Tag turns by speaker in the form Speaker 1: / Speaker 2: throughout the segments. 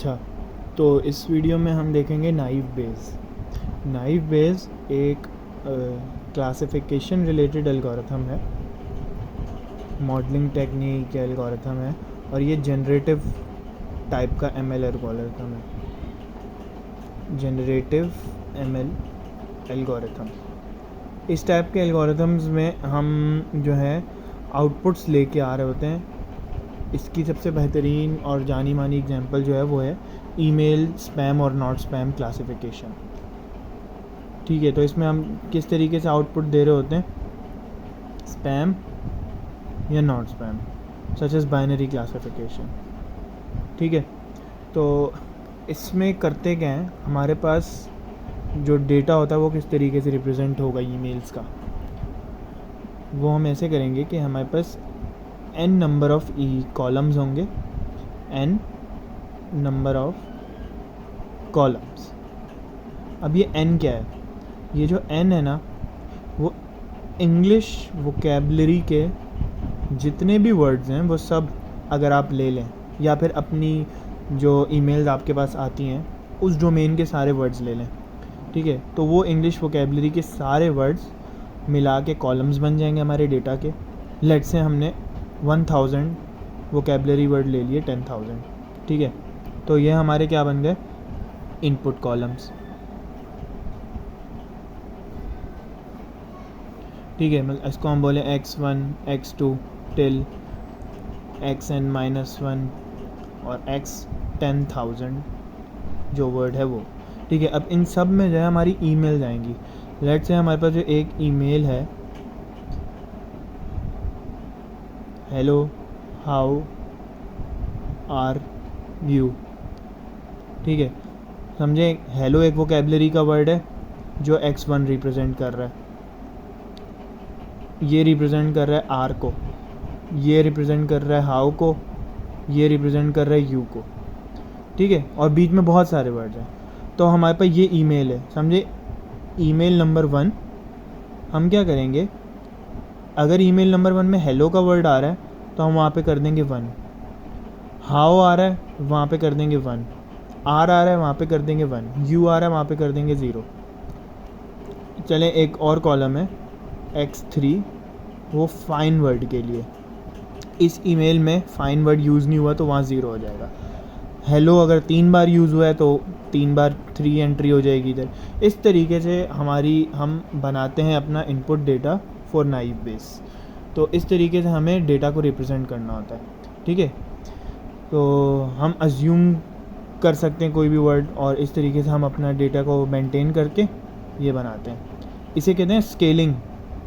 Speaker 1: अच्छा, तो इस वीडियो में हम देखेंगे नाइव बेस। नाइव बेस एक क्लासिफिकेशन रिलेटेड एल्गोरिथम है, मॉडलिंग टेक्निक एल्गोरिथम है, और ये जनरेटिव टाइप का एमएल एल्गोरिथम है। जनरेटिव एमएल एल्गोरिथम, इस टाइप के एल्गोरिथम्स में हम जो है आउटपुट्स लेके आ रहे होते हैं। इसकी सबसे बेहतरीन और जानी मानी एग्जांपल जो है वो है ईमेल स्पैम और नॉट स्पैम क्लासिफिकेशन। ठीक है, तो इसमें हम किस तरीके से आउटपुट दे रहे होते हैं, स्पैम या not spam, such as binary classification. ठीक है, तो इसमें करते क्या हैं, हमारे पास जो डेटा होता है वो किस तरीके से रिप्रेजेंट होगा ईमेल्स का, वो हम ऐसे करेंगे कि हमारे पास n नंबर ऑफ़ कॉलम्स होंगे, n नंबर ऑफ़ कॉलम्स। अब ये n क्या है, ये जो n है ना, वो इंग्लिश वोकेबलरी के जितने भी वर्ड्स हैं वो सब अगर आप ले लें, या फिर अपनी जो ईमेल्स आपके पास आती हैं उस डोमेन के सारे वर्ड्स ले लें। ठीक है, तो वो इंग्लिश वोकेबलरी के सारे वर्ड्स मिला के कॉलम्स बन जाएंगे हमारे डेटा के। लेट से हमने 1000 वोकेबलरी वर्ड ले लिए 10,000। ठीक है, तो ये हमारे क्या बन गए, इनपुट कॉलम्स। ठीक है, मतलब इसको हम बोले x1 x2 टिल xn-1 और x 10,000 जो वर्ड है वो। ठीक है, अब इन सब में जो है हमारी ईमेल आएंगी। लेट से हमारे पास जो एक ईमेल है, हेलो हाउ आर यू। ठीक है, समझे, हेलो एक वोकेबलरी का वर्ड है जो x1 रिप्रेजेंट कर रहा है, ये रिप्रेजेंट कर रहा है आर को, ये रिप्रेजेंट कर रहा है हाउ को, ये रिप्रेजेंट कर रहा है यू को। ठीक है, और बीच में बहुत सारे वर्ड्स हैं। तो हमारे पास ये ईमेल है, समझे, ईमेल नंबर 1। हम क्या करेंगे, अगर ईमेल नंबर 1 में हेलो का वर्ड आ रहा है तो हम वहाँ पे कर देंगे 1, हाउ आ रहा है वहाँ पे कर देंगे 1, आर आ रहा है वहाँ पे कर देंगे 1, यू आ रहा है वहाँ पे कर देंगे 0। चले एक और कॉलम है x3, वो फाइन वर्ड के लिए। इस ईमेल में फाइन वर्ड यूज़ नहीं हुआ तो वहाँ 0 हो जाएगा। हेलो अगर 3 बार यूज़ हुआ है तो 3 बार 3 एंट्री हो जाएगी इधर। इस तरीके से हम बनाते हैं अपना input data for naive base. तो इस तरीके से हमें डेटा को रिप्रेजेंट करना होता है। ठीक है, तो हम अज्यूम कर सकते हैं कोई भी वर्ड, और इस तरीके से हम अपना डेटा को मेंटेन करके ये बनाते हैं। इसे कहते हैं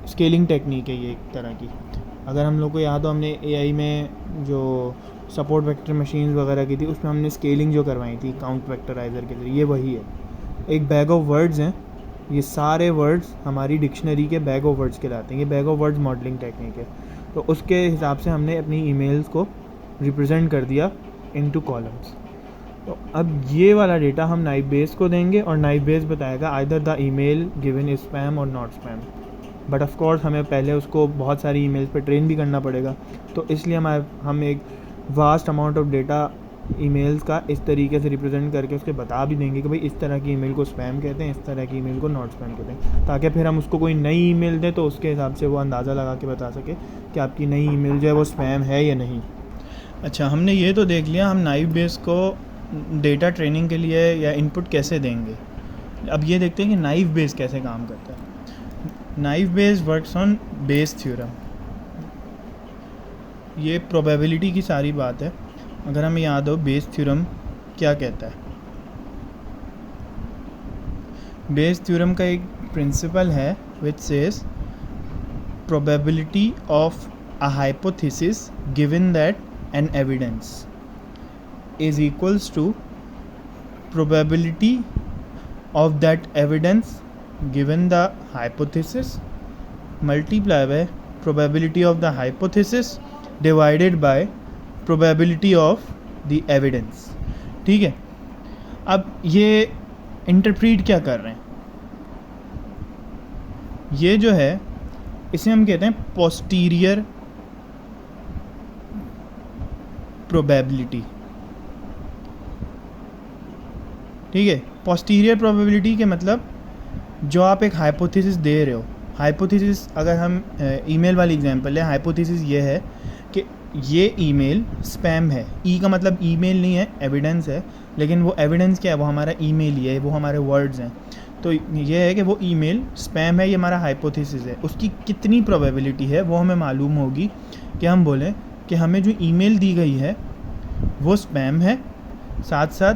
Speaker 1: स्केलिंग टेक्निक है ये एक तरह की। अगर हम लोग को याद हो, हमने एआई में जो सपोर्ट वेक्टर मशीन्स वगैरह की थी उसमें हमने स्केलिंग जो करवाई थी काउंट वेक्टराइज़र के ज़रिए, ये वही है। एक बैग ऑफ वर्ड्स हैं, ये सारे वर्ड्स हमारी डिक्शनरी के बैग ऑफ वर्ड्स कहलाते हैं। ये bag of words modelling technique है। तो उसके हिसाब से हमने अपनी ईमेल्स को रिप्रेजेंट कर दिया इनटू कॉलम्स। तो अब ये वाला डेटा हम नाइव बेस को देंगे और नाइव बेस बताएगा either the email given is spam और not spam. But of course हमें पहले उसको बहुत सारी ईमेल्स पे ट्रेन भी करना पड़ेगा, तो इसलिए हम एक vast amount of data emails का इस तरीके से रिप्रेजेंट करके उसके बता भी देंगे कि भाई इस तरह की ईमेल को स्पैम कहते हैं, इस तरह की ईमेल को नॉट स्पैम कहते हैं, ताकि फिर हम उसको कोई नई ईमेल दें तो उसके हिसाब से वो अंदाज़ा लगा के बता सके कि आपकी नई ईमेल जो है वो स्पैम है या नहीं। अच्छा, हमने ये तो देख लिया हम नाइव बेस को डेटा ट्रेनिंग के लिए या इनपुट कैसे देंगे। अब ये देखते हैं कि नाइव बेस कैसे काम करता है। Naive base works on Bayes theorem. ये प्रोबेबिलिटी की सारी बात है। अगर हमें याद हो बेस थ्योरम क्या कहता है, बेस थ्योरम का एक प्रिंसिपल है which says probability of a hypothesis given that an evidence is equals to probability of that evidence given the hypothesis multiply by probability of the hypothesis divided by probability of the evidence। ठीक है, अब ये interpret क्या कर रहे हैं, ये जो है इसे हम कहते हैं पोस्टीरियर प्रोबेबिलिटी। ठीक है। पोस्टीरियर प्रोबेबिलिटी के मतलब जो आप एक हाइपोथेसिस दे रहे हो, हाइपोथेसिस अगर हम ईमेल वाली एग्जांपल लें, हाइपोथेसिस ये है कि ये ईमेल स्पैम है। ई का मतलब ईमेल नहीं है, एविडेंस है, लेकिन वो एविडेंस क्या है, वो हमारा ईमेल ही है, वो हमारे वर्ड्स हैं। तो ये है कि वो ईमेल स्पैम है, ये हमारा हाइपोथेसिस है। उसकी कितनी प्रोबेबिलिटी है वो हमें मालूम होगी कि हम बोलें कि हमें जो ईमेल दी गई है वो स्पैम है, साथ साथ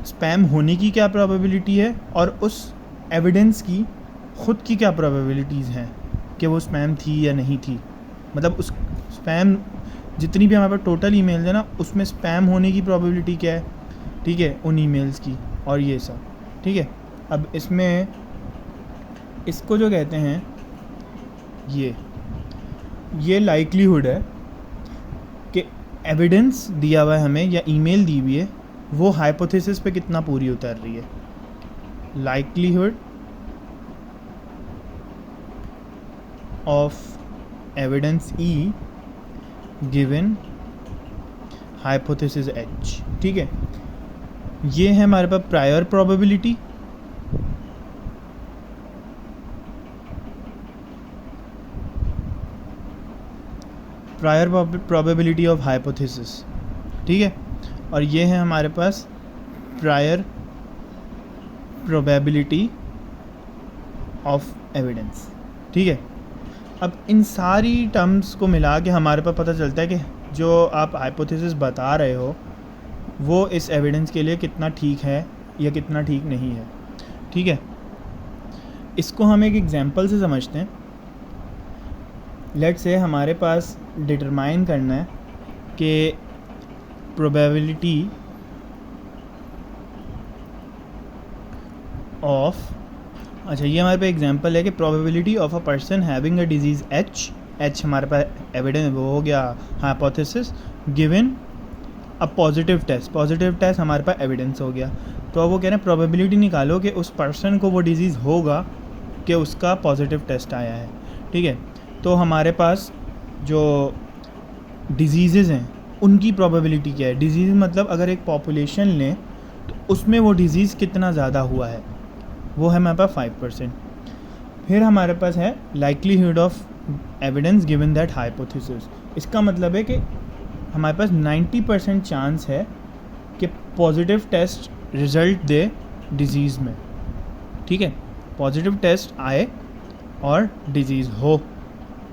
Speaker 1: स्पैम होने की क्या प्रोबेबिलिटी है और उस एविडेंस की ख़ुद की क्या प्रोबेबिलिटीज़ हैं कि वो स्पैम थी या नहीं थी। मतलब उस स्पैम जितनी भी हमारे पास टोटल ईमेल्स है ना, उसमें स्पैम होने की प्रोबेबिलिटी क्या है, ठीक है, उन ईमेल्स की, और ये सब, ठीक है। अब इसमें इसको जो कहते हैं ये लाइक्लीहुड है कि एविडेंस दिया हुआ है हमें या ईमेल दी हुई है वो हाइपोथेसिस पे कितना पूरी उतर रही है। Likelihood of evidence E given hypothesis H, ठीक है। ये है हमारे पास prior probability, prior probability of hypothesis, ठीक है। और ये है हमारे पास प्रायर प्रोबेबिलिटी ऑफ एविडेंस, ठीक है। अब इन सारी टर्म्स को मिला के हमारे पास पता चलता है कि जो आप हाइपोथेसिस बता रहे हो वो इस एविडेंस के लिए कितना ठीक है या कितना ठीक नहीं है, ठीक है। इसको हम एक एग्जांपल से समझते हैं। लेट्स से हमारे पास डिटरमाइन करना है कि प्रोबेबिलिटी ऑफ, अच्छा ये हमारे पास एग्जांपल है कि probability of a person having a disease H हमारे पास एविडेंस वो हो गया hypothesis, given a positive test हमारे पास एविडेंस हो गया। तो अब वो कह रहे हैं प्रोबेबिलिटी निकालो कि उस पर्सन को वो डिज़ीज़ होगा कि उसका पॉजिटिव टेस्ट आया है, ठीक है। तो हमारे पास जो डिजीज़ हैं उनकी प्रोबेबिलिटी क्या है। डिजीज़ मतलब अगर एक पॉपुलेशन लें तो उसमें वो डिज़ीज़ कितना ज़्यादा हुआ है, वो है हमारे पास 5%। फिर हमारे पास है likelihood of evidence given that hypothesis. इसका मतलब है कि हमारे पास 90% चांस है कि पॉजिटिव टेस्ट रिज़ल्ट दे डिज़ीज़ में, ठीक है, पॉजिटिव टेस्ट आए और डिज़ीज़ हो,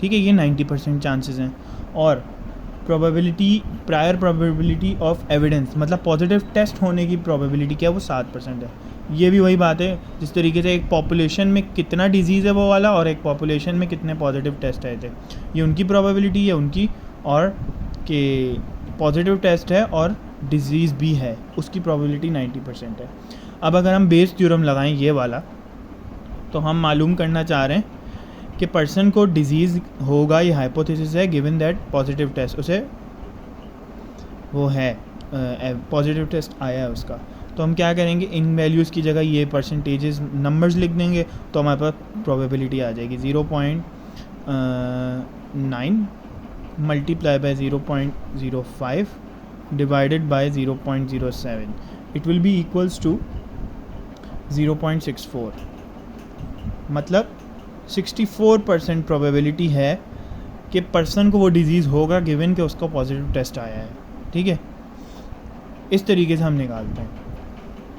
Speaker 1: ठीक है, ये 90% चांसेस हैं। और probability, prior probability of evidence मतलब पॉजिटिव टेस्ट होने की प्रोबेबिलिटी क्या है, वो 7% है। ये भी वही बात है जिस तरीके से एक पॉपुलेशन में कितना डिजीज़ है वो वाला और एक पॉपुलेशन में कितने पॉजिटिव टेस्ट आए थे, ये उनकी प्रोबेबिलिटी है उनकी, और कि पॉजिटिव टेस्ट है और डिज़ीज़ भी है उसकी प्रोबेबिलिटी 90% है। अब अगर हम बेस थ्योरम लगाएं ये वाला, तो हम मालूम करना चाह रहे हैं कि पर्सन को डिज़ीज़ होगा, ये हाइपोथेसिस है, गिवन दैट पॉजिटिव टेस्ट उसे वो है, पॉजिटिव टेस्ट आया है उसका। तो हम क्या करेंगे, इन वैल्यूज़ की जगह ये परसेंटेजेस नंबर्स लिख देंगे तो हमारे पास प्रोबेबिलिटी आ जाएगी 0.9 multiply by 0.05 divided by 0.07, it will be equals to 0.64। मतलब 64% प्रोबेबिलिटी है कि पर्सन को वो डिज़ीज़ होगा गिवन कि उसका पॉजिटिव टेस्ट आया है, ठीक है। इस तरीके से हम निकालते हैं।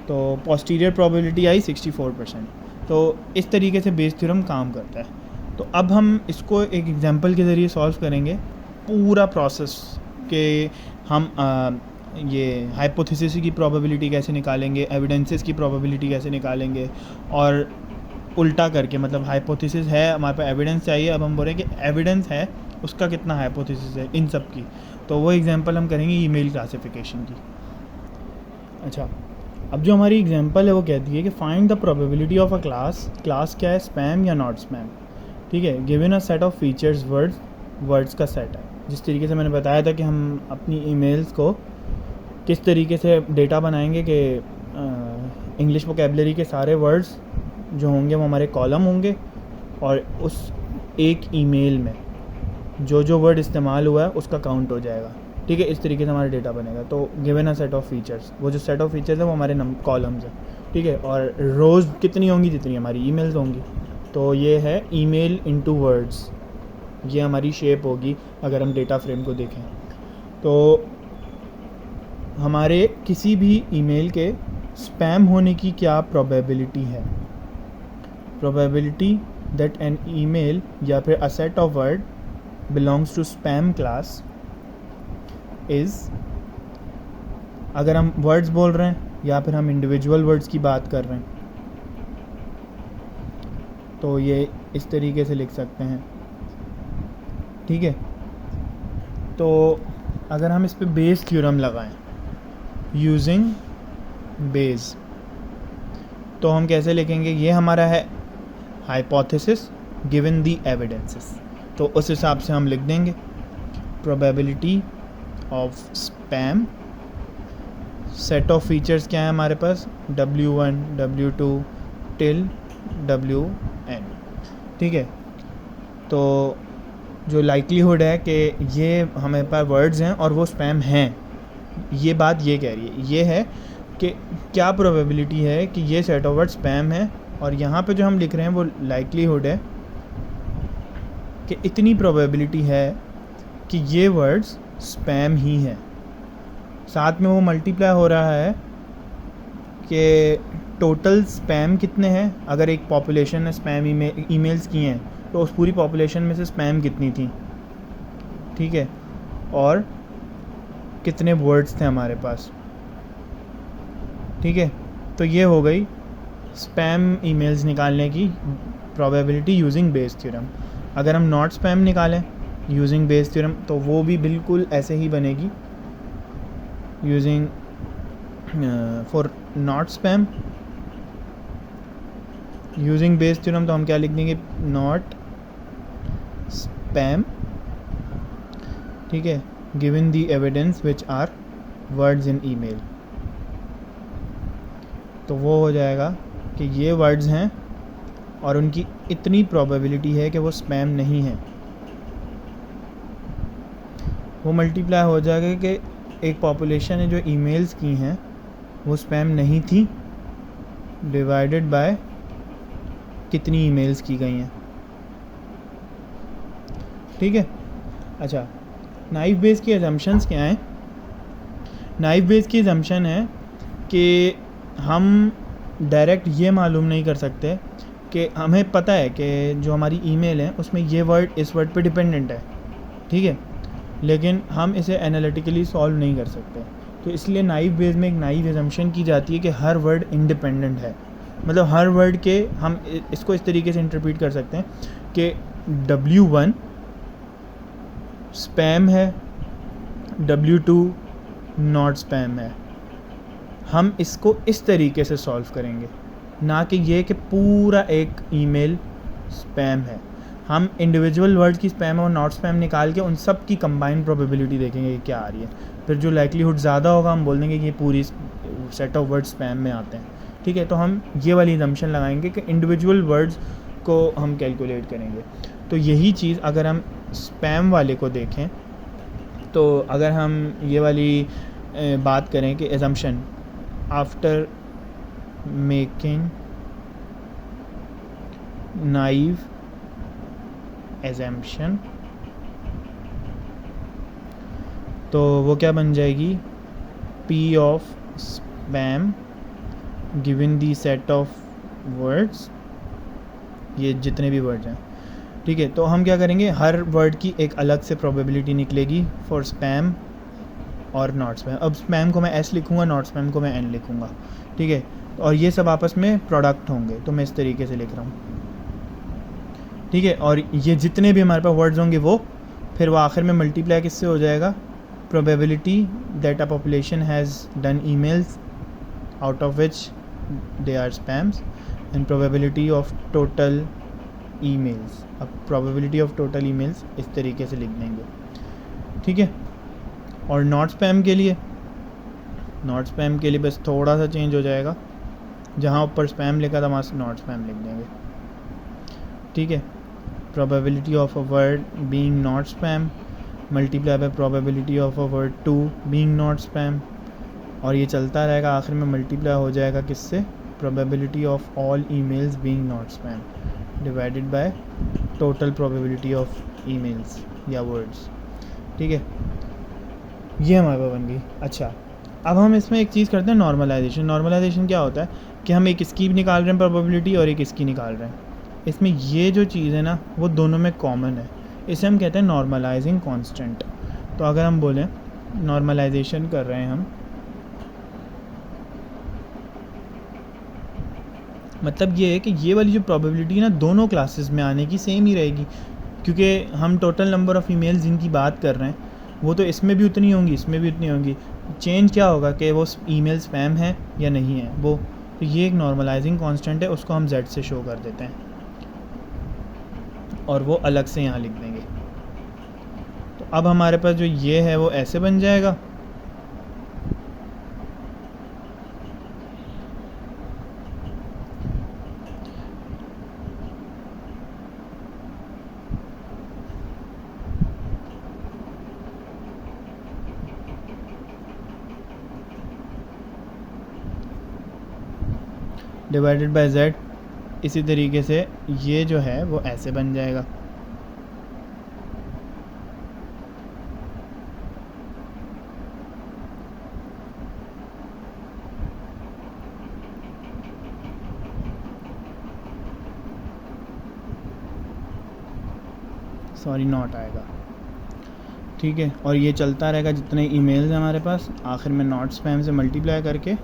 Speaker 1: तो पोस्टीरियर प्रोबेबिलिटी आई 64%। तो इस तरीके से बेस थ्योरम काम करता है। तो अब हम इसको एक एग्जांपल के ज़रिए सॉल्व करेंगे पूरा प्रोसेस के हम ये हाइपोथेसिस की प्रोबेबिलिटी कैसे निकालेंगे, एविडेंसेस की प्रोबेबिलिटी कैसे निकालेंगे, और उल्टा करके, मतलब हाइपोथेसिस है हमारे पास एविडेंस चाहिए, अब हम बोल रहे हैं कि एविडेंस है उसका कितना हाइपोथेसिस है इन सब की। तो वो एग्जांपल हम करेंगे ईमेल क्लासिफिकेशन की। अच्छा, अब जो हमारी एग्जांपल है वो कहती है कि find the probability of a class क्या है, स्पैम या नॉट स्पैम, ठीक है, given a set of features, words का सेट है। जिस तरीके से मैंने बताया था कि हम अपनी ईमेल्स को किस तरीके से डेटा बनाएंगे कि इंग्लिश वोकैबुलरी के सारे वर्ड्स जो होंगे वो हमारे कॉलम होंगे, और उस एक ईमेल में जो वर्ड इस्तेमाल हुआ है उसका काउंट हो जाएगा, ठीक है, इस तरीके से हमारा डेटा बनेगा। तो given a set of features, वो जो सेट ऑफ फीचर्स है वो हमारे कॉलम्स हैं, ठीक है। और रोज़ कितनी होंगी, जितनी हमारी ईमेल्स होंगी। तो ये है ईमेल इनटू वर्ड्स, ये हमारी शेप होगी अगर हम डेटा फ्रेम को देखें। तो हमारे किसी भी ईमेल के स्पैम होने की क्या प्रोबेबिलिटी है? प्रोबेबिलिटी दैट एन ईमेल या फिर a set of word belongs to spam class is, अगर हम वर्ड्स बोल रहे हैं या फिर हम इंडिविजुअल वर्ड्स की बात कर रहे हैं, तो ये इस तरीके से लिख सकते हैं, ठीक है। तो अगर हम इस पे बेस थ्योरम लगाएं यूजिंग बेस, तो हम कैसे लिखेंगे? ये हमारा है हाइपोथेसिस गिवन दी एविडेंसेस, तो उस हिसाब से हम लिख देंगे probability of spam, set of features क्या है हमारे पास, W1 W2 टिल WN, ठीक है। तो जो लाइक्लीहुड है कि ये हमारे पास वर्ड्स हैं और वो स्पैम हैं, ये बात ये कह रही है, ये है कि क्या प्रोबेबिलिटी है कि ये सेट ऑफ वर्ड स्पैम है, और यहाँ पे जो हम लिख रहे हैं वो लाइक्लीहुड है कि इतनी प्रोबेबिलिटी है कि ये वर्ड्स स्पैम ही है। साथ में वो मल्टीप्लाई हो रहा है कि टोटल स्पैम कितने हैं। अगर एक पॉपुलेशन ने स्पैम ईमेल्स किए हैं तो उस पूरी पॉपुलेशन में से स्पैम कितनी थी, ठीक है, और कितने वर्ड्स थे हमारे पास, ठीक है। तो ये हो गई स्पैम ईमेल्स निकालने की प्रोबेबिलिटी यूजिंग बेस थ्योरम। अगर हम नॉट स्पैम निकालें यूजिंग बेस थ्योरम तो वो भी बिल्कुल ऐसे ही बनेगी। Using for not spam using base theorem, तो हम क्या लिख देंगे? नॉट स्पैम, ठीक है, given the evidence which are words in email. तो वो हो जाएगा कि ये वर्ड्स हैं और उनकी इतनी प्रोबेबिलिटी है कि वो स्पैम नहीं है। वो मल्टीप्लाई हो जाएगा कि एक पॉपुलेशन ने जो ईमेल्स की हैं वो स्पैम नहीं थी, डिवाइडेड बाय कितनी ईमेल्स की गई हैं, ठीक है। अच्छा, नाइफ बेस की अजम्पशंस क्या हैं? नाइफ बेस की अजम्पशन है कि हम डायरेक्ट ये मालूम नहीं कर सकते कि हमें पता है कि जो हमारी ईमेल है उसमें ये वर्ड इस वर्ड पे डिपेंडेंट है, ठीक है, लेकिन हम इसे एनालिटिकली सॉल्व नहीं कर सकते। तो इसलिए नाइफ बेस में एक नाइफ अजम्पशन की जाती है कि हर वर्ड इंडिपेंडेंट है। मतलब हर वर्ड के हम इसको इस तरीके से इंटरप्रेट कर सकते हैं कि W1 स्पैम है, W2 नॉट स्पैम है। हम इसको इस तरीके से सॉल्व करेंगे, ना कि ये कि पूरा एक ईमेल स्पैम है। हम इंडिविजुअल वर्ड की स्पैम और नॉट स्पैम निकाल के उन सब की कंबाइंड प्रोबेबिलिटी देखेंगे कि क्या आ रही है। फिर जो लाइक्लीहुड ज़्यादा होगा हम बोल देंगे कि ये पूरी सेट ऑफ वर्ड स्पैम में आते हैं, ठीक है। तो हम ये वाली असम्पशन लगाएंगे कि इंडिविजुअल वर्ड्स को हम कैलकुलेट करेंगे। तो यही चीज़ अगर हम स्पैम वाले को देखें, तो अगर हम ये वाली बात करें कि assumption after making naive assumption, तो वो क्या बन जाएगी? P of spam given the set of words, ये जितने भी वर्ड्स हैं, ठीक है। तो हम क्या करेंगे? हर वर्ड की एक अलग से प्रोबेबिलिटी निकलेगी फॉर स्पैम और नॉट स्पैम। अब स्पैम को मैं S लिखूँगा, नॉट स्पैम को मैं N लिखूँगा, ठीक है। और ये सब आपस में प्रोडक्ट होंगे, तो मैं इस तरीके से लिख रहा हूँ, ठीक है। और ये जितने भी हमारे पास वर्ड्स होंगे वो फिर वो आखिर में मल्टीप्लाई किससे हो जाएगा? Probability that a population has done emails out of which they are spams and probability of total emails. अब प्रोबेबिलिटी ऑफ टोटल ईमेल्स इस तरीके से लिख देंगे, ठीक है। और नॉट स्पैम के लिए बस थोड़ा सा चेंज हो जाएगा, जहाँ ऊपर स्पैम लिखा था वहाँ से नॉट स्पैम लिख देंगे, ठीक है। Probability of a word being not spam multiply by probability of a word 2 being not spam, और ये चलता रहेगा, आखिर में मल्टीप्लाई हो जाएगा किससे, probability of all emails being not spam divided by total probability of emails या वर्ड्स। ठीक है, ये हमारे पास बन गई। अच्छा, अब हम इसमें एक चीज़ करते हैं नॉर्मलाइजेशन। नॉर्मलाइजेशन क्या होता है कि हम एक इसकी निकाल रहे हैं प्रोबेबिलिटी और एक इसकी निकाल रहे हैं। इसमें ये जो चीज़ है ना वो दोनों में कॉमन है, इसे हम कहते हैं नॉर्मलाइजिंग कांस्टेंट। तो अगर हम बोलें नॉर्मलाइजेशन कर रहे हैं हम, मतलब ये है कि ये वाली जो प्रोबेबिलिटी ना दोनों क्लासेस में आने की सेम ही रहेगी, क्योंकि हम टोटल नंबर ऑफ़ ईमेल्स जिनकी बात कर रहे हैं वो तो इसमें भी उतनी होंगी, इसमें भी उतनी होंगी। चेंज क्या होगा कि वो ईमेल स्पैम है या नहीं है वो। तो ये एक नॉर्मलाइजिंग कांस्टेंट है, उसको हम z से शो कर देते हैं और वो अलग से यहाँ लिख देंगे। तो अब हमारे पास जो ये है वो ऐसे बन जाएगा, डिवाइडेड बाय z। इसी तरीके से ये जो है वो ऐसे बन जाएगा। सॉरी, नॉट आएगा। ठीक है, और ये चलता रहेगा जितने ईमेल्स हैं हमारे पास, आखिर में नॉट स्पैम से मल्टीप्लाई करके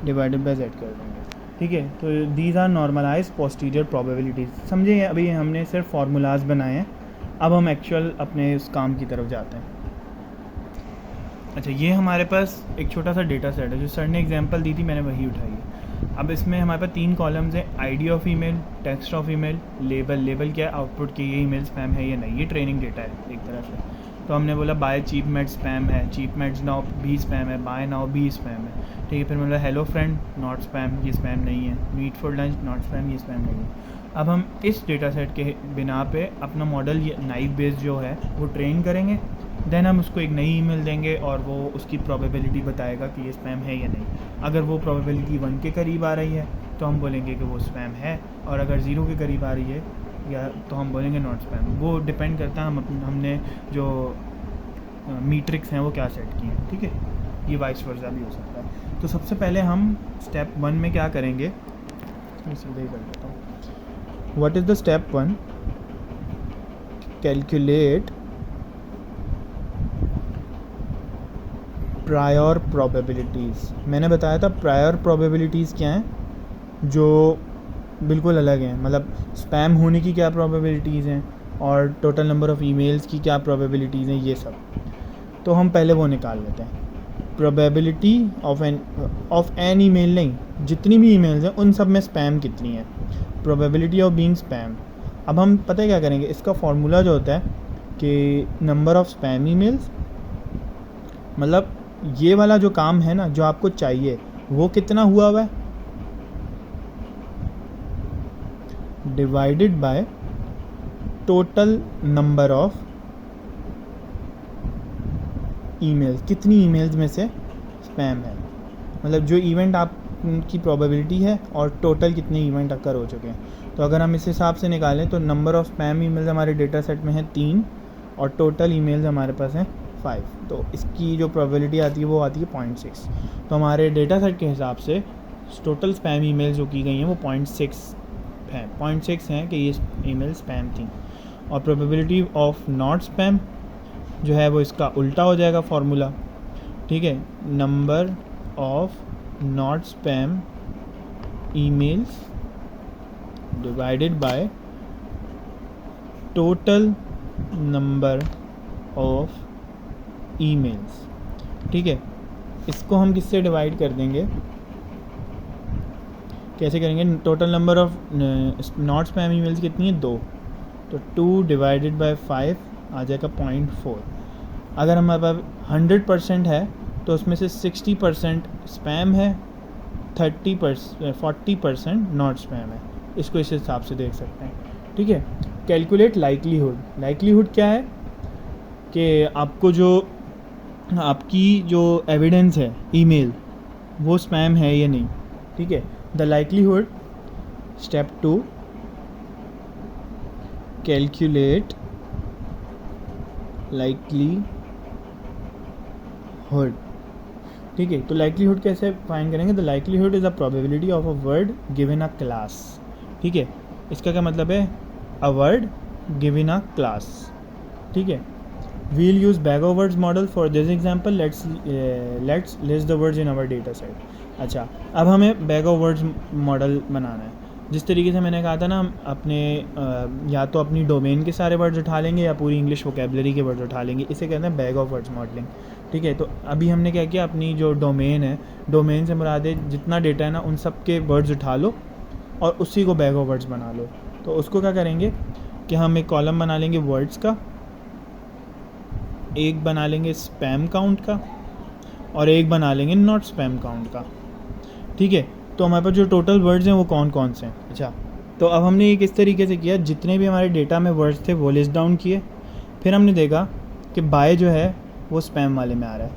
Speaker 1: डिवाइडेड बाय z कर देंगे। ठीक है, तो these are normalize posterior probabilities. समझे, अभी हमने सिर्फ फार्मूलाज बनाए हैं, अब हम एक्चुअल अपने उस काम की तरफ जाते हैं। अच्छा, ये हमारे पास एक छोटा सा डेटा सेट है, जो सर ने एग्जांपल दी थी मैंने वही उठाई है। अब इसमें हमारे पास 3 कॉलम्स हैं, ID of email, text of email, label. Label क्या है, आउटपुट की ये ईमेल स्पैम है या नहीं, ये ट्रेनिंग डेटा है एक तरह से। तो हमने बोला बाय चीप मेट स्पैम है, चीप मेट्स नाउ भी स्पैम है, बाय नाउ भी स्पैम है। ठीक है, फिर मतलब हेलो फ्रेंड नॉट स्पैम, ये स्पैम नहीं है, meet for lunch not spam, ये स्पैम नहीं है। अब हम इस डेटा सेट के बिना पे अपना मॉडल नाइव बेस्ड जो है वो ट्रेन करेंगे, देन हम उसको एक नई ईमेल देंगे और वो उसकी प्रोबेबिलिटी बताएगा कि ये स्पैम है या नहीं। अगर वो प्रोबेबिलिटी 1 के करीब आ रही है तो हम बोलेंगे कि वो स्पैम है, और अगर 0 के करीब आ रही है या तो हम बोलेंगे नॉट स्पैम। वो डिपेंड करता है हमने जो मीट्रिक्स हैं वो क्या सेट की हैं। ठीक है, ये वाइस वर्सा भी हो सकता है। तो सबसे पहले हम स्टेप 1 में क्या करेंगे, मैं सीधे ही कर देता हूँ। What is the step 1? Calculate prior probabilities. मैंने बताया था प्रायर प्रोबेबिलिटीज़ क्या हैं, जो बिल्कुल अलग हैं, मतलब स्पैम होने की क्या प्रोबेबिलिटीज़ हैं और टोटल नंबर ऑफ़ ईमेल्स की क्या प्रोबेबिलिटीज़ हैं, ये सब। तो हम पहले वो निकाल लेते हैं। प्रोबेबिलिटी ऑफ एन ईमेल, नहीं, जितनी भी ईमेल्स हैं उन सब में स्पैम कितनी है, प्रोबेबिलिटी ऑफ बीइंग स्पैम। अब हम पता है क्या करेंगे, इसका फॉर्मूला जो होता है कि नंबर ऑफ़ स्पैम ईमेल्स, मतलब ये वाला जो काम है ना जो आपको चाहिए वो कितना हुआ है, divided by total number of emails, कितनी ईमेल्स में से स्पैम है, मतलब जो इवेंट आप की प्रोबेबिलिटी है और टोटल कितने इवेंट अकर हो चुके हैं। तो अगर हम इस हिसाब से निकालें तो नंबर ऑफ़ स्पैम ईमेल्स हमारे डेटा सेट में है 3 और टोटल ईमेल्स हमारे पास हैं 5। तो इसकी जो प्रोबेबिलिटी आती है वो आती है 0.6। तो हमारे डेटा सेट के हिसाब से टोटल स्पैम ईमेल्स जो की गई हैं वो 0.6 हैं, 0.6 हैं कि ये ईमेल स्पैम थी। और प्रोबेबिलिटी ऑफ नॉट स्पैम जो है वो इसका उल्टा हो जाएगा फॉर्मूला। ठीक है, number of not spam emails divided by total number of emails. ठीक है, इसको हम किससे डिवाइड कर देंगे, कैसे करेंगे, total number of not spam emails कितनी है 2, तो 2 डिवाइडेड बाय 5 आ जाएगा 0.4। अगर हमारे पास 100% है तो उसमें से 60% स्पैम है, 40% नॉट स्पैम है। इसको इस हिसाब से देख सकते हैं। ठीक है, कैलकुलेट लाइक्लीहुड। लाइक्लीहुड क्या है, कि आपको जो आपकी जो एविडेंस है ईमेल वो स्पैम है या नहीं, ठीक है। The likelihood, step 2, calculate likelihood, ठीक है। तो लाइकलीहुड कैसे फाइंड करेंगे? The likelihood is a probability of a word given a class, ठीक है। इसका क्या मतलब है? A word given a class, ठीक है। We'll use bag of words model for this example, let's list the words in our data set. अच्छा, अब हमें बैग ऑफ वर्ड्स मॉडल बनाना है। जिस तरीके से मैंने कहा था ना, हम अपने या तो अपनी डोमेन के सारे वर्ड्स उठा लेंगे या पूरी इंग्लिश वोकेबलरी के वर्ड्स उठा लेंगे, इसे कहते हैं बैग ऑफ वर्ड्स मॉडलिंग, ठीक है। तो अभी हमने क्या किया, अपनी जो डोमेन है, डोमेन से मुराद है जितना डेटा है ना उन सब के वर्ड्स उठा लो और उसी को बैग ऑफ वर्ड्स बना लो। तो उसको क्या करेंगे कि हम एक कॉलम बना लेंगे वर्ड्स का, एक बना लेंगे स्पैम काउंट का और एक बना लेंगे नॉट स्पैम काउंट का, ठीक है। तो हमारे पास जो टोटल वर्ड्स हैं वो कौन कौन से हैं? अच्छा, तो अब हमने ये किस तरीके से किया, जितने भी हमारे डेटा में वर्ड्स थे वो लिस्ट डाउन किए, फिर हमने देखा कि बाय जो है वो स्पैम वाले में आ रहा है,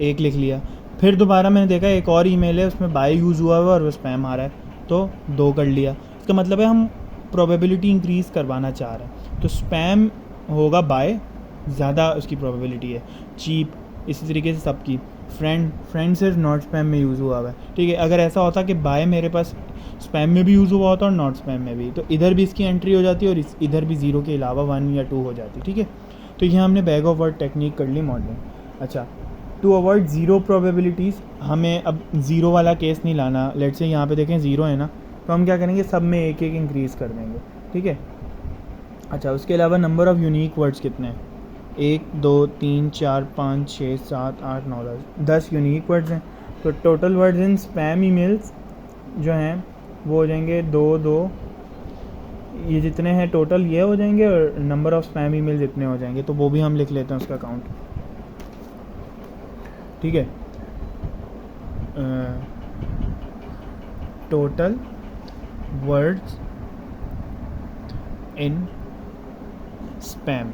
Speaker 1: एक लिख लिया। फिर दोबारा मैंने देखा एक और ईमेल है उसमें बाय यूज़ हुआ हुआ और वो स्पैम आ रहा है, तो 2 कर लिया। इसका मतलब है हम प्रोबेबिलिटी इंक्रीज़ करवाना चाह रहे हैं, तो स्पैम होगा बाय, ज़्यादा उसकी प्रोबेबिलिटी है। चीप, इसी तरीके से सबकी। फ्रेंड सिर्फ नॉट स्पैम में यूज़ हुआ है, ठीक है। अगर ऐसा होता कि बाय मेरे पास स्पैम में भी यूज़ हुआ होता और नॉट स्पैम में भी, तो इधर भी इसकी एंट्री हो जाती और इधर भी 0 के अलावा 1 या 2 हो जाती, ठीक है। तो ये हमने बैग ऑफ वर्ड टेक्निक कर ली मॉडलिंग। अच्छा, टू अवॉइड 0 प्रोबेबिलिटीज़, हमें अब 0 वाला केस नहीं लाना। लेट्स से यहाँ पे देखें 0 है ना, तो हम क्या करेंगे, सब में एक एक इंक्रीज़ कर देंगे, ठीक है। अच्छा, उसके अलावा नंबर ऑफ़ यूनिक वर्ड्स कितने हैं? 1 2 3 4 5 6 7 8 9 10 यूनिक वर्ड्स हैं। तो टोटल वर्ड्स इन स्पैम ईमेल्स जो हैं वो हो जाएंगे 2 2, ये जितने हैं टोटल ये हो जाएंगे, और नंबर ऑफ़ स्पैम ईमेल जितने हो जाएंगे तो वो भी हम लिख लेते हैं उसका काउंट, ठीक है। टोटल वर्ड्स इन स्पैम,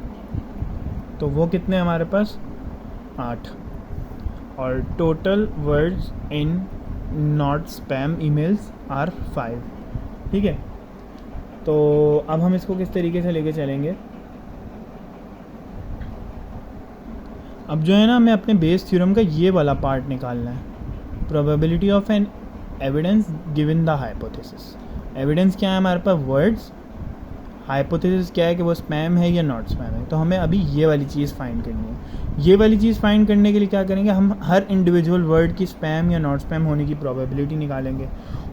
Speaker 1: तो वो कितने हमारे पास? 8। और total words in not spam emails are 5, ठीक है। तो अब हम इसको किस तरीके से लेके चलेंगे? अब जो है ना, हमें अपने बेस थ्योरम का ये वाला पार्ट निकालना है, probability of an evidence given the hypothesis. Evidence क्या है हमारे पास? वर्ड्स। हाइपोथेसिस क्या है कि वो स्पैम है या नॉट स्पैम है। तो हमें अभी ये वाली चीज़ फाइंड करनी है। ये वाली चीज़ फाइंड करने के लिए क्या करेंगे, हम हर इंडिविजुअल वर्ड की स्पैम या नॉट स्पैम होने की प्रोबेबिलिटी निकालेंगे।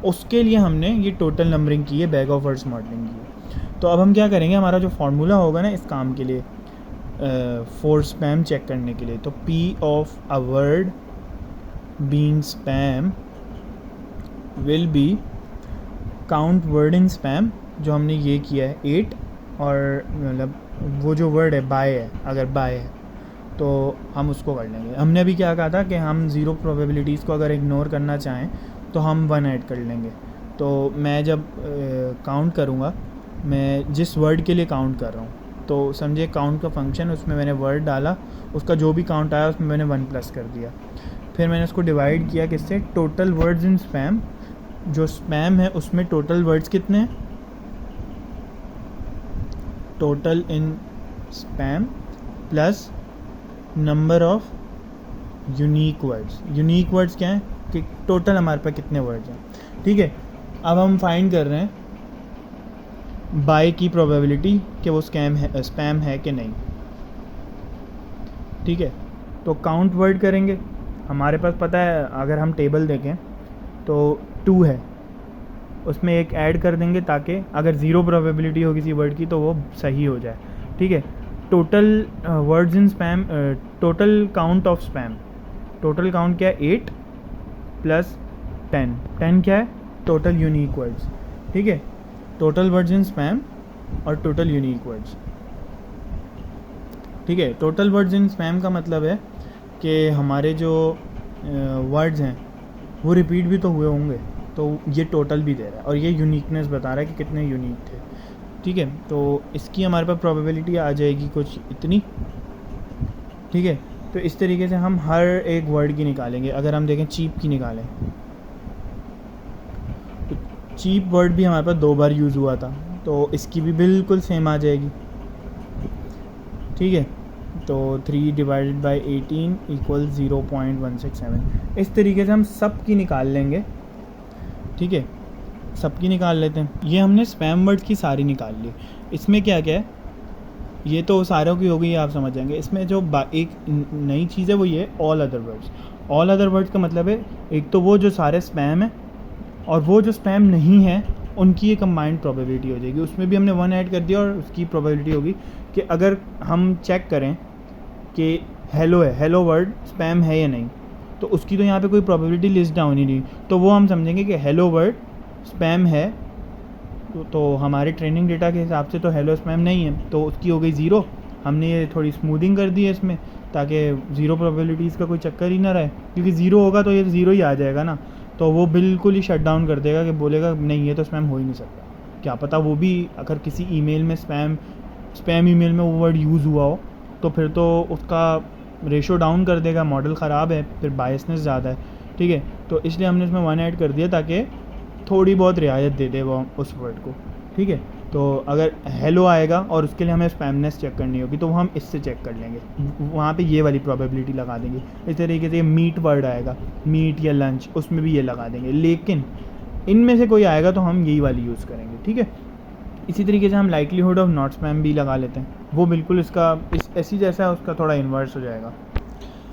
Speaker 1: उसके लिए हमने ये टोटल नंबरिंग की है, बैग ऑफ वर्ड्स मॉडलिंग की है। तो अब हम क्या करेंगे, हमारा जो फार्मूला होगा ना इस काम के लिए, फॉर स्पैम चेक करने के लिए, तो P of a word being spam will be count word in spam, जो हमने ये किया है 8, और मतलब वो जो वर्ड है बाय है, अगर बाय है तो हम उसको कर लेंगे। हमने अभी क्या कहा था कि हम 0 प्रोबेबिलिटीज़ को अगर इग्नोर करना चाहें तो हम 1 ऐड कर लेंगे। तो मैं जब काउंट करूँगा, मैं जिस वर्ड के लिए काउंट कर रहा हूँ, तो समझे काउंट का फंक्शन, उसमें मैंने वर्ड डाला, उसका जो भी काउंट आया उसमें मैंने 1 प्लस कर दिया। फिर मैंने उसको डिवाइड किया किससे? टोटल वर्ड्स इन स्पैम। जो स्पैम है उसमें टोटल वर्ड्स कितने हैं? Total in spam plus number of unique words. Unique words क्या है कि टोटल हमारे पास कितने वर्ड्स हैं, ठीक है। अब हम फाइंड कर रहे हैं बाय की प्रोबेबिलिटी कि वो स्पैम है कि नहीं, ठीक है। तो काउंट वर्ड करेंगे, हमारे पास पता है, अगर हम टेबल देखें तो 2 है, उसमें एक ऐड कर देंगे ताकि अगर 0 प्रोबेबिलिटी हो किसी वर्ड की तो वो सही हो जाए, ठीक है। Total words in spam, total count of spam, total count क्या है? 8 प्लस 10। 10 क्या है? टोटल यूनिक वर्ड्स, ठीक है। टोटल वर्ड्स इन स्पैम और टोटल यूनिक वर्ड्स, ठीक है। टोटल वर्ड्स इन स्पैम का मतलब है कि हमारे जो वर्ड्स हैं वो रिपीट भी तो हुए होंगे, तो ये टोटल भी दे रहा है, और ये यूनिकनेस बता रहा है कि कितने यूनिक थे। ठीक है, तो इसकी हमारे पास प्रोबेबिलिटी आ जाएगी कुछ इतनी। ठीक है, तो इस तरीके से हम हर एक वर्ड की निकालेंगे। अगर हम देखें चीप की निकालें, तो चीप वर्ड भी हमारे पास 2 बार यूज़ हुआ था, तो इसकी भी बिल्कुल सेम आ जाएगी। ठीक है, तो 3 डिवाइडेड बाई 18 इक्वल 0.167। इस तरीके से हम सब की निकाल लेंगे। ठीक है, सबकी निकाल लेते हैं। ये हमने स्पैम वर्ड की सारी निकाल ली। इसमें क्या क्या है, ये तो सारों की हो गई, आप समझ जाएंगे। इसमें जो एक नई चीज़ है वो ये all other words. All other words का मतलब है एक तो वो जो सारे स्पैम है और वो जो स्पैम नहीं है उनकी ये कंबाइंड प्रोबेबिलिटी हो जाएगी। उसमें भी हमने 1 ऐड कर दिया और उसकी प्रोबेबिलिटी होगी कि अगर हम चेक करें कि हेलो है, हेलो वर्ड स्पैम है या नहीं, तो उसकी तो यहाँ पे कोई प्रोबेबिलिटी लिस्ट डाउन ही नहीं, तो वो हम समझेंगे कि हेलो वर्ड स्पैम है। तो हमारे ट्रेनिंग डेटा के हिसाब से तो हेलो स्पैम नहीं है, तो उसकी हो गई 0। हमने ये थोड़ी स्मूथिंग कर दी है इसमें, ताकि 0 प्रोबेबिलिटीज़ का कोई चक्कर ही ना रहे, क्योंकि 0 होगा तो ये 0 ही आ जाएगा ना, तो वो बिल्कुल ही शट डाउन कर देगा कि बोलेगा नहीं ये तो स्पैम हो ही नहीं सकता। क्या पता वो भी अगर किसी ईमेल में स्पैम ईमेल में वो वर्ड यूज़ हुआ हो, तो फिर तो उसका रेशो डाउन कर देगा, मॉडल ख़राब है, फिर बायसनेस ज़्यादा है। ठीक है, तो इसलिए हमने इसमें 1 ऐड कर दिया ताकि थोड़ी बहुत रियायत दे दे वो उस वर्ड को। ठीक है, तो अगर हेलो आएगा और उसके लिए हमें स्पैमनेस चेक करनी होगी, तो वो हम इससे चेक कर लेंगे, वहाँ पे ये वाली प्रोबेबिलिटी लगा देंगे। इस तरीके से मीट वर्ड आएगा, मीट या लंच, उसमें भी ये लगा देंगे। लेकिन इनमें से कोई आएगा तो हम यही वाली यूज़ करेंगे। ठीक है, इसी तरीके से हम लाइक्लीहुड ऑफ नॉट स्पैम भी लगा लेते हैं, वो बिल्कुल इसका ऐसी जैसा उसका थोड़ा इन्वर्स हो जाएगा।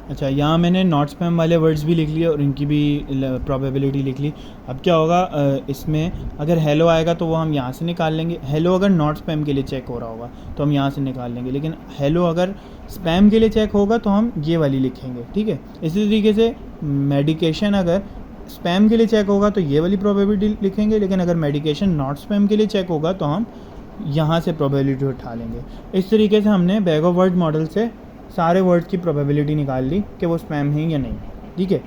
Speaker 1: अच्छा, यहाँ मैंने नॉट स्पैम वाले वर्ड्स भी लिख लिए और इनकी भी प्रोबेबिलिटी लिख ली। अब क्या होगा, इसमें अगर हेलो आएगा तो वो हम यहाँ से निकाल लेंगे। हेलो अगर नॉट स्पैम के लिए चेक हो रहा होगा तो हम यहाँ से निकाल लेंगे, लेकिन हेलो अगर स्पैम के लिए चेक होगा तो हम ये वाली लिखेंगे। ठीक है, इसी तरीके से मेडिकेशन अगर स्पैम के लिए चेक होगा तो ये वाली प्रोबेबिलिटी लिखेंगे, लेकिन अगर मेडिकेशन नॉट स्पैम के लिए चेक होगा तो हम यहाँ से प्रोबेबिलिटी उठा लेंगे। इस तरीके से हमने बैग ऑफ वर्ड मॉडल से सारे वर्ड्स की प्रोबेबिलिटी निकाल ली कि वो स्पैम हैं या नहीं। ठीक है,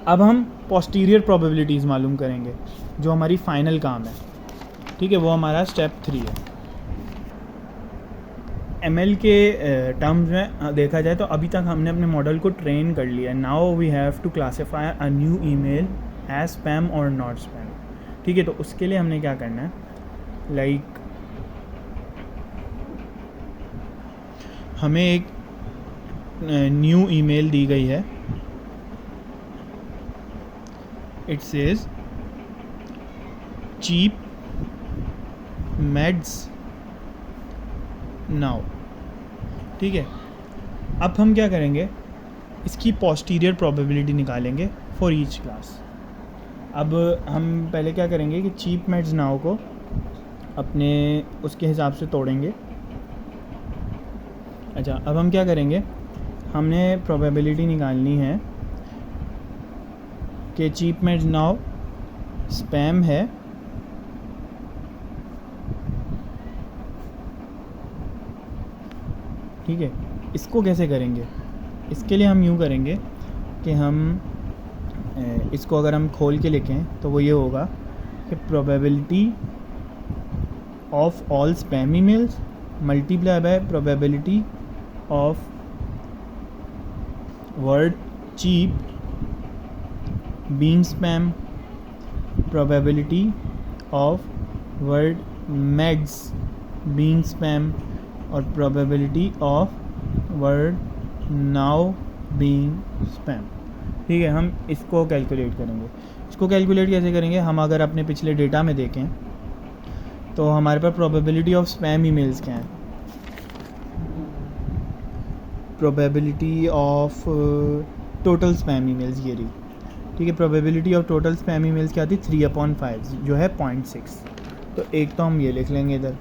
Speaker 1: अब हम पोस्टीरियर प्रोबेबिलिटीज़ मालूम करेंगे, जो हमारी फाइनल काम है। ठीक है, वो हमारा स्टेप 3 है। ML के टर्म्स में देखा जाए तो अभी तक हमने अपने मॉडल को ट्रेन कर लिया। Now we have to classify a new email as spam और नॉट स्पैम। ठीक है, तो उसके लिए हमने क्या करना है, लाइक हमें एक न्यू ईमेल दी गई है। It says cheap meds now. ठीक है, अब हम क्या करेंगे, इसकी पोस्टीरियर प्रोबेबिलिटी निकालेंगे फॉर ईच क्लास। अब हम पहले क्या करेंगे कि चीप मेड्स नाउ को अपने उसके हिसाब से तोड़ेंगे। अच्छा, अब हम क्या करेंगे, हमने प्रोबेबिलिटी निकालनी है कि चीप मेड्स नाउ स्पैम है ठीक है, इसको कैसे करेंगे, इसके लिए हम यूँ करेंगे कि हम इसको अगर हम खोल के लिखें तो वो ये होगा कि probability of all spam emails multiply by probability of word cheap being spam, probability of word meds being spam और probability of word now being spam. ठीक है, हम इसको कैलकुलेट करेंगे। इसको कैलकुलेट कैसे करेंगे, हम अगर अपने पिछले डेटा में देखें तो हमारे पास प्रोबेबिलिटी ऑफ स्पैम ईमेल्स क्या है, probability of total spam emails ये रही। ठीक है, probability of total spam emails क्या थी, 3/5 जो है 0.6। तो एक तो हम ये लिख लेंगे इधर।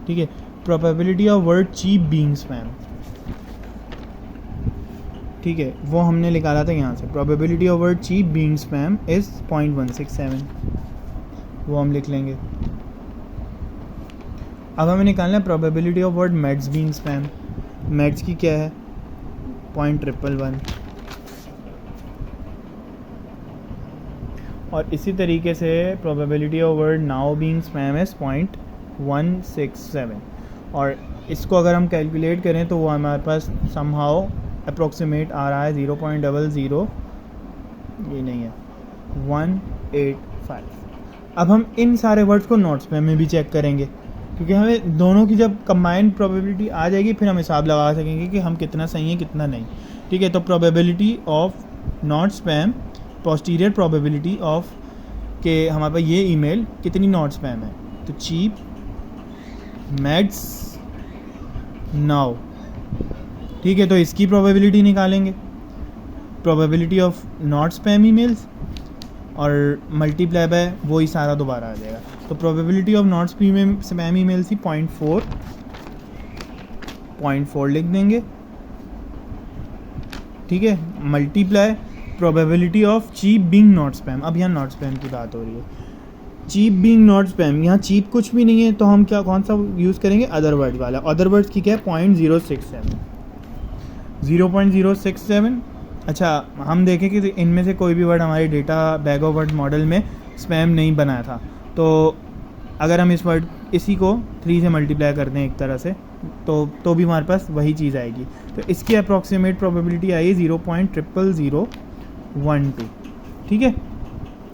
Speaker 1: ठीक है, probability of word cheap being spam, ठीक है, वो हमने निकाला था यहाँ से। Probability of word cheap being spam is 0.167, वो हम लिख लेंगे। अब हमें निकालना है probability of word meds being spam. Meds की क्या है, 0.111। और इसी तरीके से probability of word now being spam is 0.167 और इसको अगर हम कैलकुलेट करें तो वो हमारे पास समहाउ अप्रोक्सीमेट आ रहा है 0.00 ये नहीं है 185। अब हम इन सारे वर्ड्स को नॉट स्पैम में भी चेक करेंगे क्योंकि हमें दोनों की जब कंबाइंड प्रोबेबिलिटी आ जाएगी फिर हम हिसाब लगा सकेंगे कि हम कितना सही है कितना नहीं। ठीक है, तो probability of not spam, posterior probability of के हमारे पास ये ईमेल कितनी नॉट स्पैम है, तो चीप मैड्स नाउ। ठीक है, तो इसकी प्रोबेबिलिटी निकालेंगे, probability of not spam emails और मल्टीप्लाई बाय वही सारा दोबारा आ जाएगा। तो probability of not spam email थी 0.4 लिख देंगे। ठीक है, multiply probability of cheap being not spam. अब यहाँ नॉट स्पैम की बात हो रही है, चीप बीइंग नॉट स्पैम, यहाँ चीप कुछ भी नहीं है तो हम क्या कौन सा यूज़ करेंगे, अदर वर्ड्स वाला। अदर वर्ड्स की क्या है 0.067। अच्छा, हम देखें कि इनमें से कोई भी वर्ड हमारे data bag of word model में स्पैम नहीं बनाया था, तो अगर हम इसी को 3 से मल्टीप्लाई कर दें एक तरह से तो भी हमारे पास वही चीज़ आएगी। तो इसकी अप्रॉक्सीमेट प्रोबेबिलिटी आई 0.0012। ठीक है,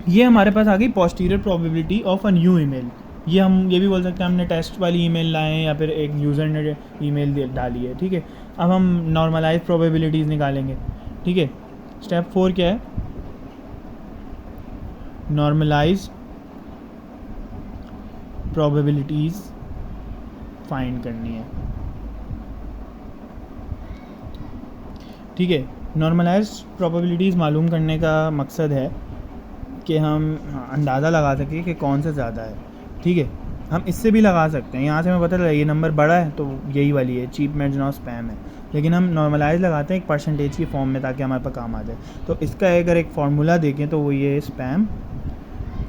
Speaker 1: ये हमारे पास आ गई posterior probability of a new email. ये हम ये भी बोल सकते हैं हमने टेस्ट वाली ईमेल लाए या फिर एक यूज़र ने ईमेल डाली है। ठीक है, अब हम नॉर्मलाइज प्रोबेबिलिटीज़ निकालेंगे। ठीक है, स्टेप 4 क्या है, नॉर्मलाइज प्रोबेबिलिटीज़ फाइंड करनी है। ठीक है, नॉर्मलाइज प्रोबेबिलिटीज़ मालूम करने का मकसद है कि हम अंदाज़ा लगा सकें कि कौन सा ज़्यादा है। ठीक है, हम इससे भी लगा सकते हैं, यहाँ से हमें पता चला ये नंबर बड़ा है तो यही वाली है, चीप मैड्स नाउ स्पैम है, लेकिन हम नॉर्मलाइज लगाते हैं एक परसेंटेज की फॉर्म में ताकि हमारे पास काम आ जाए। तो इसका अगर एक फार्मूला देखें तो वो ये है, स्पैम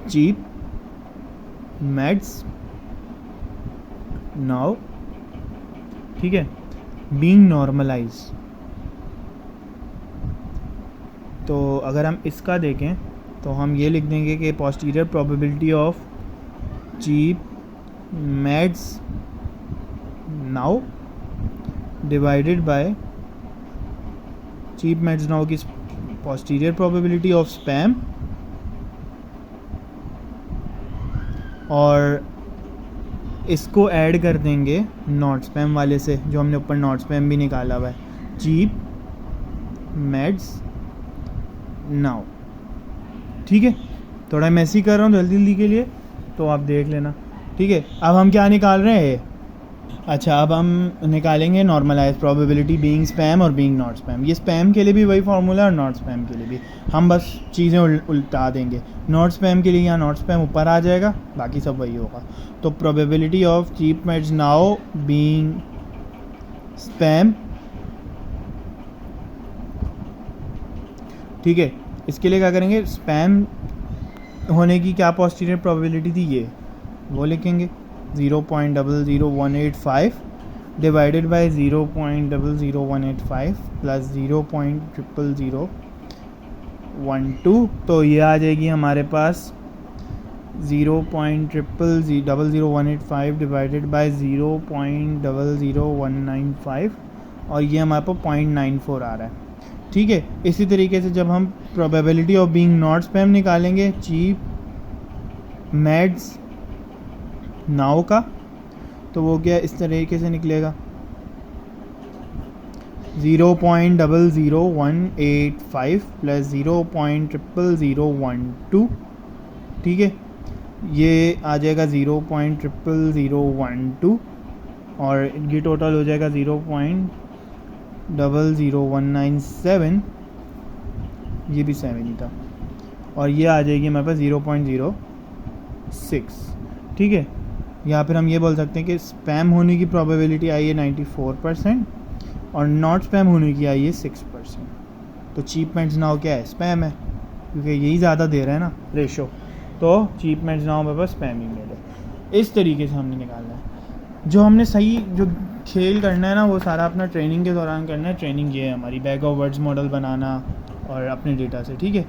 Speaker 1: चीप मैड्स नाउ। ठीक है, बीइंग नॉर्मलाइज। तो अगर हम इसका देखें तो हम ये लिख देंगे कि posterior probability of cheap meds now divided by cheap meds now की पोस्टीरियर प्रोबेबिलिटी ऑफ स्पैम और इसको ऐड कर देंगे नॉट स्पैम वाले से जो हमने ऊपर नॉट स्पैम भी निकाला हुआ है, चीप मैड्स नाउ। ठीक है, थोड़ा मैसी कर रहा हूँ जल्दी जल्दी के लिए तो आप देख लेना। ठीक है, अब हम क्या निकाल रहे हैं, अच्छा अब हम निकालेंगे नॉर्मलाइज प्रोबेबिलिटी बीइंग स्पैम और बीइंग नॉट स्पैम। ये स्पैम के लिए भी वही फार्मूला और नॉट स्पैम के लिए भी, हम बस चीज़ें उल्टा देंगे। नॉट स्पैम के लिए यहाँ नॉट स्पैम ऊपर आ जाएगा, बाकी सब वही होगा। तो probability of cheap meds now being spam. ठीक है, इसके लिए क्या करेंगे, स्पैम होने की क्या पोस्टीरियर प्रोबेबिलिटी थी ये वो लिखेंगे 0.00185 डिवाइडेड बाय 0.00185 प्लस 0.00012। तो ये आ जाएगी हमारे पास 0.0000185 डिवाइडेड बाय 0.00195 और ये हमारे पास 0.94 आ रहा है। ठीक है, इसी तरीके से जब हम probability of being not spam निकालेंगे चीप मैड्स नाउ का, तो वो क्या इस तरीके से निकलेगा 0.00185 प्लस 0.00012। ठीक है, ये आ जाएगा 0.00012 और ये टोटल हो जाएगा 0.00197, ये भी 7 ही था, और ये आ जाएगी हमारे पास 0.06। ठीक है, या फिर हम ये बोल सकते हैं कि स्पैम होने की प्रोबेबिलिटी आई है 94% और नॉट स्पैम होने की आई है 6%। तो चीप मैड्स नाउ क्या है, स्पैम है, क्योंकि यही ज़्यादा दे रहा है ना रेशो, तो चीप मैड्स नाउ मेरे पास स्पैम ही मेल है। इस तरीके से हमने निकालना है। जो हमने सही जो खेल करना है ना वो सारा अपना ट्रेनिंग के दौरान करना है। ट्रेनिंग ये है हमारी, बैग ऑफ वर्ड्स मॉडल बनाना और अपने डेटा से। ठीक है,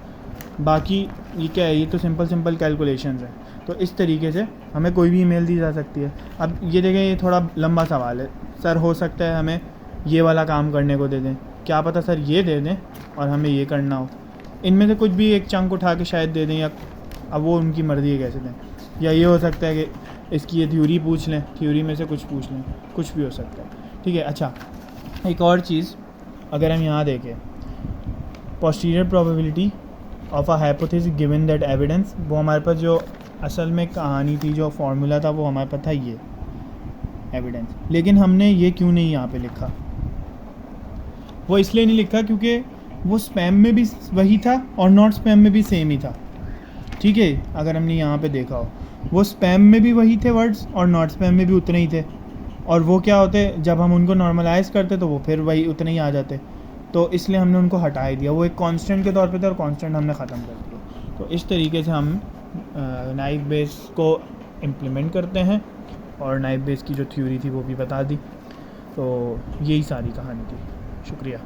Speaker 1: बाकी ये क्या है, ये तो सिंपल कैलकुलेशंस हैं। तो इस तरीके से हमें कोई भी ईमेल दी जा सकती है। अब ये देखें, ये थोड़ा लंबा सवाल है सर, हो सकता है हमें ये वाला काम करने को दे दें, क्या पता सर ये दे दें और हमें ये करना हो। इनमें से कुछ भी एक चंक उठा के शायद दे दें, या अब वो उनकी मर्ज़ी है कैसे दें। या ये हो सकता है कि इसकी ये थ्योरी पूछ लें, थ्योरी में से कुछ पूछ लें, कुछ भी हो सकता है। ठीक है। अच्छा, एक और चीज़ अगर हम यहाँ देखें, posterior probability of a hypothesis given that evidence, वो हमारे पास जो असल में कहानी थी, जो फार्मूला था, वो हमारे पास था ये एविडेंस। लेकिन हमने ये क्यों नहीं यहाँ पे लिखा? वो इसलिए नहीं लिखा क्योंकि वो स्पैम में भी वही था और नॉट स्पैम में भी सेम ही था। ठीक है, अगर हमने यहाँ पे देखा हो, वो स्पैम में भी वही थे वर्ड्स और नॉट स्पैम में भी उतने ही थे। और वो क्या होते, जब हम उनको नॉर्मलाइज करते तो वो फिर वही उतने ही आ जाते। तो इसलिए हमने उनको हटा ही दिया, वो एक कांस्टेंट के तौर पे थे और कांस्टेंट हमने ख़त्म कर दिया। तो इस तरीके से हम नाइफ बेस को इम्प्लीमेंट करते हैं और नाइफ बेस की जो थ्योरी थी वो भी बता दी। तो यही सारी कहानी थी। शुक्रिया।